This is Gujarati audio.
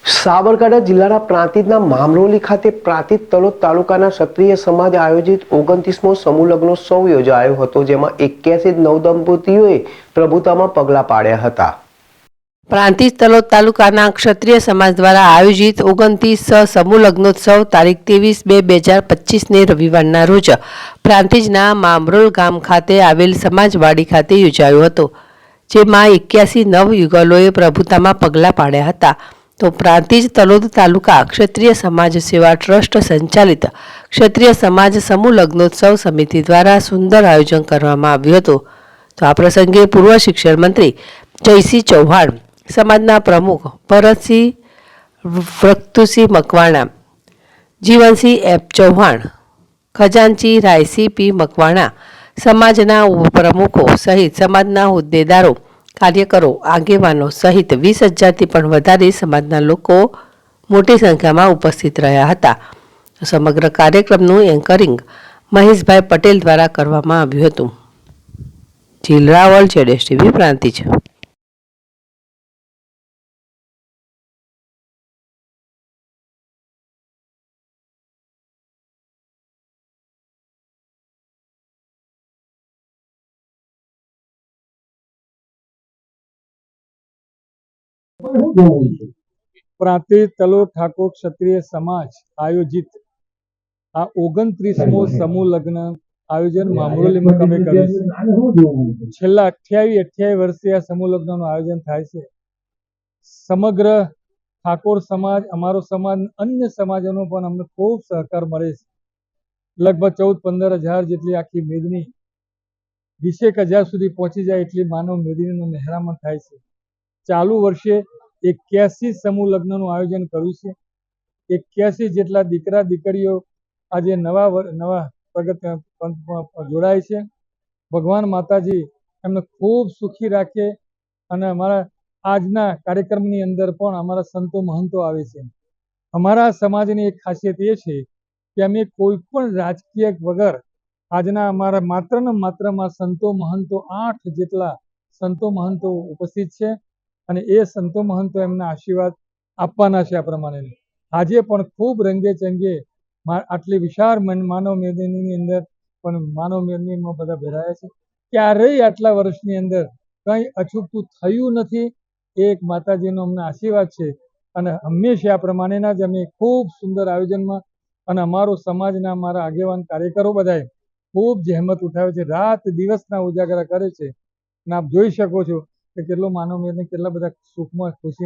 સાબરકાંઠા જિલ્લાના પ્રાંતિજના મામરોલી ખાતે પ્રાંતિજ તલોદ તાલુકાના ક્ષત્રિય સમાજ આયોજિત 29મો સમૂહ લગ્નોત્સવ યોજાયો હતો, જેમાં 81 નવદંપતીઓએ પ્રભુતામાં પગલાં પાડ્યા હતા. પ્રાંતિજ તલોદ તાલુકાના ક્ષત્રિય સમાજ દ્વારા આયોજિત 29 સમૂહ લગ્નોત્સવ તારીખ 23/2/2025ને રવિવારના રોજ પ્રાંતિજના મામરોલ ગામ ખાતે આવેલ સમાજવાડી ખાતે યોજાયો હતો, જેમાં 81 નવયુગલોએ પ્રભુતામાં પગલાં પાડ્યા હતા. તો પ્રાંતિજ તલોદ તાલુકા ક્ષત્રિય સમાજ સેવા ટ્રસ્ટ સંચાલિત ક્ષત્રિય સમાજ સમૂહ લગ્નોત્સવ સમિતિ દ્વારા સુંદર આયોજન કરવામાં આવ્યું હતું. તો આ પ્રસંગે પૂર્વ શિક્ષણ મંત્રી જયસિંહ ચૌહાણ, સમાજના પ્રમુખ ભરતસિંહ વૃતુસિંહ મકવાણા, જીવનસિંહ એફ ચૌહાણ, ખજાનચી રાયસિંહ પી મકવાણા, સમાજના પ્રમુખો સહિત સમાજના હોદ્દેદારો, કાર્યકરો, આગેવાનો સહિત 20,000થી પણ વધારે સમાજના લોકો મોટી સંખ્યામાં ઉપસ્થિત રહ્યા હતા. સમગ્ર કાર્યક્રમનું એન્કરિંગ મહેશભાઈ પટેલ દ્વારા કરવામાં આવ્યું હતું. જીલ રાવલ, ZSTV પ્રાંતિજ. પ્રાંતિજ તલોદ ઠાકોર ક્ષત્રિય સમાજ આયોજિત આ 29મો સમૂહ લગ્ન આયોજન મામરોલીમાં તમે કર્યું છે. છેલ્લા 28 વર્ષથી આ સમૂહ લગ્નનું આયોજન થાય છે. સમગ્ર ઠાકોર સમાજ, અમારો સમાજ, અન્ય સમાજોનો પણ અમને ખૂબ સહકાર મળે છે. લગભગ 14-15 હજાર જેટલી આખી મેદની 20,000 સુધી પહોંચી જાય એટલી માનવ મેદનીનું મહેરામણ થાય છે. ચાલુ વર્ષે 81 સમૂહ લગ્નનું આયોજન કર્યું છે. 81 જેટલા દીકરા દીકરીઓ આજે નવા પ્રગટ જોડાય છે. ભગવાન માતાજી એમને ખૂબ સુખી રાખે. અને અમારા આજના કાર્યક્રમની અંદર પણ અમારા સંતો મહંતો આવે છે. અમારા સમાજની એક ખાસિયત એ છે કે અમે કોઈ પણ રાજકીય વગર આજના અમારા માત્ર ને માત્રમાં સંતો મહંતો 8 જેટલા સંતો મહંતો ઉપસ્થિત છે. અને એ સંતો મહંતો એમના આશીર્વાદ આપવાના છે. આ પ્રમાણે આજે પણ ખૂબ રંગે ચંગે આટલી વિશાળ માનવ મેદનીની અંદર પણ માનવ મેદનીમાં બધા ભેરાયા છે. ક્યારેય આટલા વર્ષની અંદર કંઈ અછૂકતું થયું નથી. એક માતાજીનો અમને આશીર્વાદ છે. અને હંમેશા આ પ્રમાણેના જ અમે ખૂબ સુંદર આયોજનમાં અને અમારો સમાજના અમારા આગેવાન કાર્યકરો બધાએ ખૂબ જહેમત ઉઠાવે છે. રાત દિવસના ઉજાગરા કરે છે. અને આપ જોઈ શકો છો કે કેટલો માનવ મેદની કેટલા બધા સુખમાં ખુશી